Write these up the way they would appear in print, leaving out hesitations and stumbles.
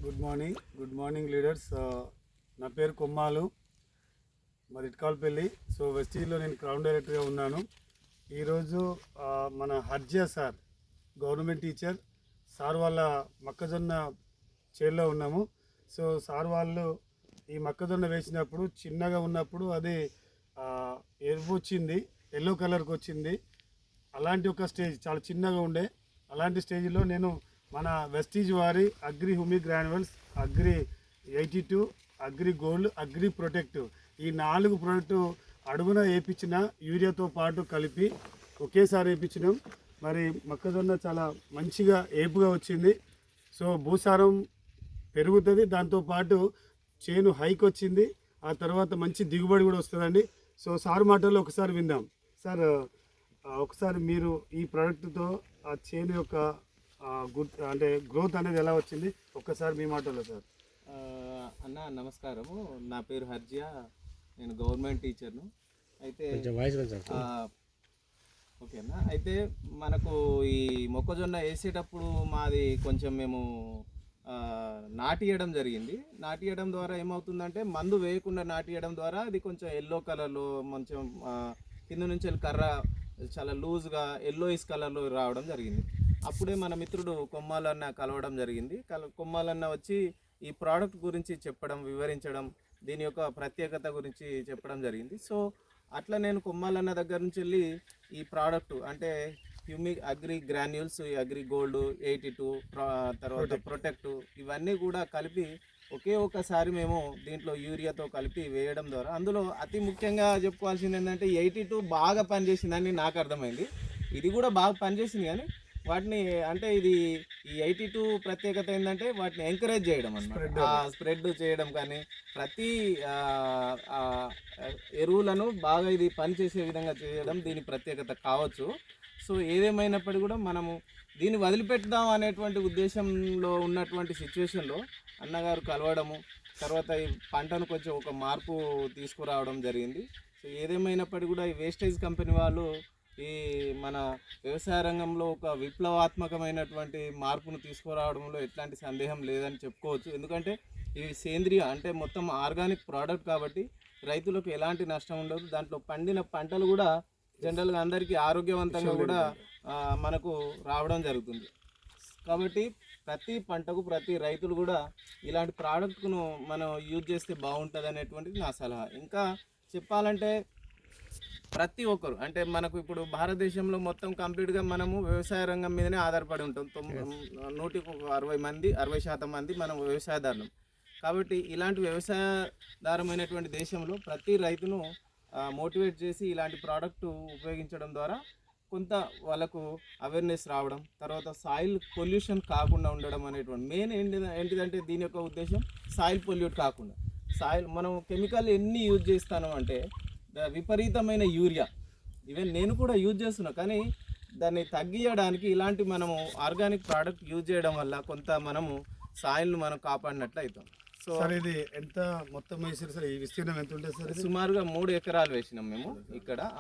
Good morning leaders. నా పేరు కొమ్మాలు, మాది ఇట్కాల్పల్లి. సో వెస్టీజ్లో నేను క్రౌన్ డైరెక్టర్గా ఉన్నాను. ఈరోజు మన హర్జియా సార్, గవర్నమెంట్ టీచర్ సార్ వాళ్ళ మొక్కజొన్న చేల్లో ఉన్నాము. సో సార్ వాళ్ళు ఈ మొక్కజొన్న వేసినప్పుడు చిన్నగా ఉన్నప్పుడు అది ఎరుపు వచ్చింది, ఎల్లో కలర్కి వచ్చింది. అలాంటి ఒక స్టేజ్ చాలా చిన్నగా ఉండే, అలాంటి స్టేజ్లో నేను మన వెస్టీజ్ వారి agri humic granules, agri 82, agri gold, agri protect ఈ 4 ప్రోడక్టు అడుగున వేయించిన యూరియాతో పాటు కలిపి ఒకేసారి వేయించినాం. మరి మొక్కజొన్న చాలా మంచిగా ఏపుగా వచ్చింది. సో భూసారం పెరుగుతుంది, దాంతోపాటు చేను హైక్ వచ్చింది. ఆ తర్వాత మంచి దిగుబడి కూడా వస్తుందండి. సో సార్ మాటల్లో ఒకసారి విందాం. సార్, ఒకసారి మీరు ఈ ప్రోడక్ట్తో ఆ చేను యొక్క అంటే గ్రోత్ అనేది ఎలా వచ్చింది ఒక్కసారి మీ మాటల్లో సార్. అన్న నమస్కారము, నా పేరు హర్జియా, నేను గవర్నమెంట్ టీచర్ను. అయితే ఓకే అన్న. అయితే మనకు ఈ మొక్కజొన్న వేసేటప్పుడు మాది కొంచెం మేము నాటియడం జరిగింది. నాటియడం ద్వారా ఏమవుతుందంటే మందు వేయకుండా నాటియడం ద్వారా అది కొంచెం ఎల్లో కలర్లో కొంచెం కింద నుంచి కర్ర చాలా లూజ్గా ఎల్లోయిస్ కలర్లో రావడం జరిగింది. అప్పుడే మన మిత్రుడు కొమ్మాలన్న కలవడం జరిగింది. కొమ్మాలన్న వచ్చి ఈ ప్రోడక్ట్ గురించి చెప్పడం, వివరించడం, దీని యొక్క ప్రత్యేకత గురించి చెప్పడం జరిగింది. సో అట్లా నేను కొమ్మాలన్న దగ్గర నుంచి వెళ్ళి ఈ ప్రోడక్ట్ అంటే humic agri granules, agri gold 82, తర్వాత ప్రొటెక్ట్, ఇవన్నీ కూడా కలిపి ఒకే ఒక్కసారి మేము దీంట్లో యూరియాతో కలిపి వేయడం ద్వారా, అందులో అతి ముఖ్యంగా చెప్పుకోవాల్సింది ఏంటంటే 82 బాగా పనిచేసిందని నాకు అర్థమైంది. ఇది కూడా బాగా పనిచేసింది, కానీ వాటిని అంటే ఇది ఈ 82 ప్రత్యేకత ఏంటంటే వాటిని ఎంకరేజ్ చేయడం అన్నమాట, స్ప్రెడ్ చేయడం, కానీ ప్రతి ఎరువులను బాగా ఇది పనిచేసే విధంగా చేయడం దీని ప్రత్యేకత కావచ్చు. సో ఏదేమైనప్పటికీ కూడా మనము దీన్ని వదిలిపెట్టుదాం అనేటువంటి ఉద్దేశంలో ఉన్నటువంటి సిచ్యువేషన్లో అన్నగారు కలవడము, తర్వాత ఈ పంటను కొంచెం ఒక మార్పు తీసుకురావడం జరిగింది. సో ఏదేమైనప్పటికీ కూడా ఈ వేస్టేజ్ కంపెనీ వాళ్ళు ఈ మన వ్యవసాయ రంగంలో ఒక విప్లవాత్మకమైనటువంటి మార్పును తీసుకురావడంలో ఎట్లాంటి సందేహం లేదని చెప్పుకోవచ్చు. ఎందుకంటే ఇవి సేంద్రియ అంటే మొత్తం ఆర్గానిక్ ప్రోడక్ట్ కాబట్టి రైతులకు ఎలాంటి నష్టం ఉండదు. దాంట్లో పండిన పంటలు కూడా జనరల్గా అందరికీ ఆరోగ్యవంతంగా కూడా మనకు రావడం జరుగుతుంది. కాబట్టి ప్రతి పంటకు ప్రతి రైతులు కూడా ఇలాంటి ప్రోడక్ట్ను మనం యూజ్ చేస్తే బాగుంటుంది అనేటువంటిది నా సలహా. ఇంకా చెప్పాలంటే ప్రతి ఒక్కరు అంటే మనకు ఇప్పుడు భారతదేశంలో మొత్తం కంప్లీట్గా మనము వ్యవసాయ రంగం మీదనే ఆధారపడి ఉంటాం. 60% మంది మనం వ్యవసాయదారులం. కాబట్టి ఇలాంటి వ్యవసాయదారమైనటువంటి దేశంలో ప్రతి రైతును మోటివేట్ చేసి ఇలాంటి ప్రోడక్ట్ ఉపయోగించడం ద్వారా కొంత వాళ్ళకు అవేర్నెస్ రావడం, తర్వాత సాయిల్ పొల్యూషన్ కాకుండా ఉండడం అనేటువంటి మెయిన్ ఏంటిదంటే దీని యొక్క ఉద్దేశం సాయిల్ పొల్యూట్ కాకుండా. సాయిల్ మనం కెమికల్ ఎన్ని యూజ్ చేస్తాను అంటే విపరీతమైన యూరియా ఈవెన్ నేను కూడా యూజ్ చేస్తున్నా, కానీ దాన్ని తగ్గించడానికి ఇలాంటి మనము ఆర్గానిక్ ప్రోడక్ట్ యూజ్ చేయడం వల్ల కొంత మనము సాయిల్ను మనం కాపాడినట్లు అవుతాం. సో ఇది ఎంత మొత్తం వేసారు సార్? ఈ విస్తీర్ణం ఎంత ఉంటుంది సార్? సుమారుగా 3 ఎకరాలు వేసినాం మేము.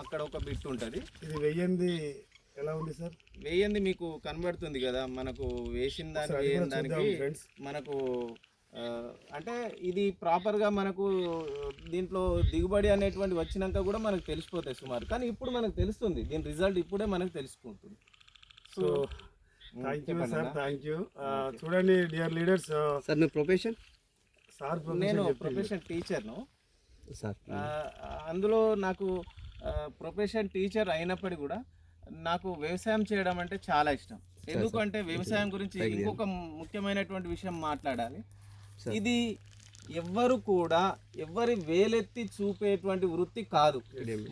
అక్కడ ఒక బిట్ ఉంటుంది. ఇది వెయ్యింది ఎలా ఉంది సార్? వేయంది మీకు కనబడుతుంది కదా, మనకు వేసిన దానికి మనకు అంటే ఇది ప్రాపర్గా మనకు దీంట్లో దిగుబడి అనేటువంటి వచ్చినాక కూడా మనకు తెలిసిపోతాయి సుమారు, కానీ ఇప్పుడు మనకు తెలుస్తుంది దీని రిజల్ట్ ఇప్పుడే మనకు తెలుసుకుంటుంది. So thank you sir, thank you. చూడండి డియర్ లీడర్స్, సార్ మీ ప్రొఫెషన్? సార్ నేను ప్రొఫెషన్ టీచర్ను సార్. అందులో నాకు ప్రొఫెషన్ టీచర్ అయినప్పటికీ కూడా నాకు వ్యవసాయం చేయడం అంటే చాలా ఇష్టం. ఎందుకంటే వ్యవసాయం గురించి ఇంకొక ముఖ్యమైనటువంటి విషయం మాట్లాడాలి. ఇది ఎవరి వేలెత్తి చూపేటువంటి వృత్తి కాదు.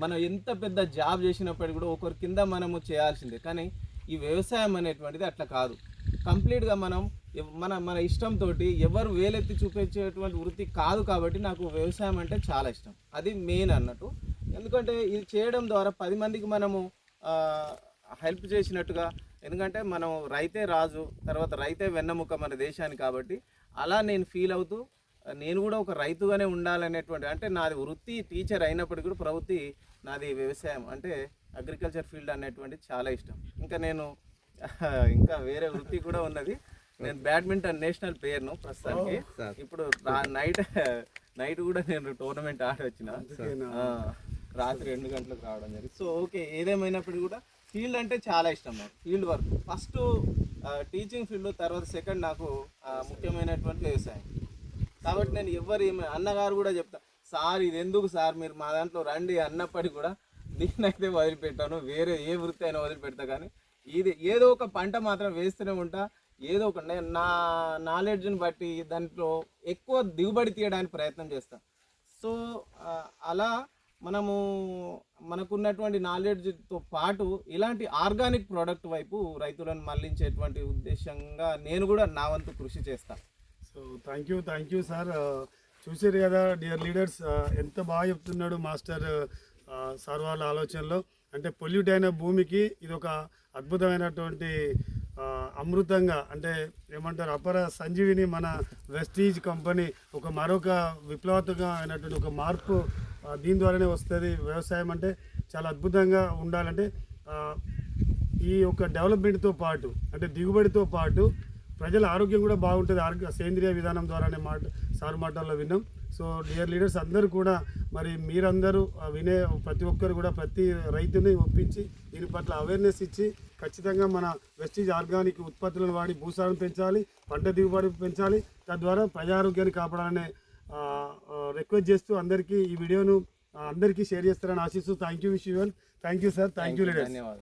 మనం ఎంత పెద్ద జాబ్ చేసినప్పటికీ కూడా ఒకరి కింద మనము చేయాల్సిందే, కానీ ఈ వ్యవసాయం అనేటువంటిది అట్లా కాదు. కంప్లీట్గా మనం మన ఇష్టంతో ఎవరు వేలెత్తి చూపించేటువంటి వృత్తి కాదు. కాబట్టి నాకు వ్యవసాయం అంటే చాలా ఇష్టం, అది మెయిన్ అన్నట్టు. ఎందుకంటే ఇది చేయడం ద్వారా 10 మందికి మనము హెల్ప్ చేసినట్టుగా, ఎందుకంటే మనం రైతే రాజు, తర్వాత రైతే వెన్నెముక మన దేశానికి. కాబట్టి అలా నేను ఫీల్ అవుతూ నేను కూడా ఒక రైతుగానే ఉండాలనేటువంటి, అంటే నాది వృత్తి టీచర్ అయినప్పటికీ కూడా ప్రవృత్తి నాది వ్యవసాయం అంటే అగ్రికల్చర్ ఫీల్డ్ అనేటువంటి చాలా ఇష్టం. ఇంకా నేను ఇంకా వేరే వృత్తి కూడా ఉన్నది, నేను బ్యాడ్మింటన్ నేషనల్ ప్లేయర్ను ప్రస్తుతానికి. సార్ ఇప్పుడు నైట్ కూడా నేను టోర్నమెంట్ ఆడి వచ్చిన. అందుకేనా? రాత్రి 2 గంటలకు రావడం జరిగింది. సో ఓకే, ఏదేమైనప్పుడు కూడా ఫీల్డ్ అంటే చాలా ఇష్టం నాకు. Field work first teaching field, తర్వాత సెకండ్ నాకు ముఖ్యమైనటువంటి వ్యవసాయం. కాబట్టి నేను అన్నగారు కూడా చెప్తా, సార్ ఇది ఎందుకు సార్ మీరు మా దాంట్లో రండి అన్నప్పటికీ కూడా దీన్నైతే వదిలిపెట్టాను, వేరే ఏ వృత్తి అయినా వదిలిపెడతా, కానీ ఇది ఏదో ఒక పంట మాత్రం వేస్తూనే ఉంటా. ఏదో ఒక నా నాలెడ్జ్ని బట్టి దాంట్లో ఎక్కువ దిగుబడి తీయడానికి ప్రయత్నం చేస్తాను. సో అలా మనకున్నటువంటి నాలెడ్జ్తో పాటు ఇలాంటి ఆర్గానిక్ ప్రోడక్ట్ వైపు రైతులను మళ్లించేటువంటి ఉద్దేశంగా నేను కూడా నా వంతు కృషి చేస్తాను. So thank you sir. చూసారు కదా డియర్ లీడర్స్, ఎంత బాగా చెప్తున్నాడు మాస్టర్ సార్ వాళ్ళ ఆలోచనలో. అంటే పొల్యూట్ అయిన భూమికి ఇది ఒక అద్భుతమైనటువంటి అమృతంగా, అంటే ఏమంటారు, అపర సంజీవిని మన వెస్టీజ్ కంపెనీ ఒక మరొక విప్లవాత్మకమైనటువంటి ఒక మార్పు దీని ద్వారానే వస్తుంది. వ్యవసాయం అంటే చాలా అద్భుతంగా ఉండాలంటే ఈ యొక్క డెవలప్మెంట్తో పాటు, అంటే దిగుబడితో పాటు ప్రజల ఆరోగ్యం కూడా బాగుంటుంది సేంద్రియ విధానం ద్వారానే సార్ మాటల్లో విన్నాం. సో డియర్ లీడర్స్ అందరూ కూడా, మరి మీరందరూ వినే ప్రతి ఒక్కరు కూడా ప్రతి రైతుని ఒప్పించి దీని పట్ల అవేర్నెస్ ఇచ్చి ఖచ్చితంగా మన వెస్టీజ్ ఆర్గానిక్ ఉత్పత్తులను వాడి భూసారం పెంచాలి, పంట దిగుబడి పెంచాలి, తద్వారా ప్రజారోగ్యాన్ని కాపాడాలనే రిక్వెస్ట్ చేస్తూ అందరికీ ఈ వీడియోను అందరికీ షేర్ చేస్తారని ఆశిస్తూ thank you sir. Thank you leaders. ధన్యవాదాలు.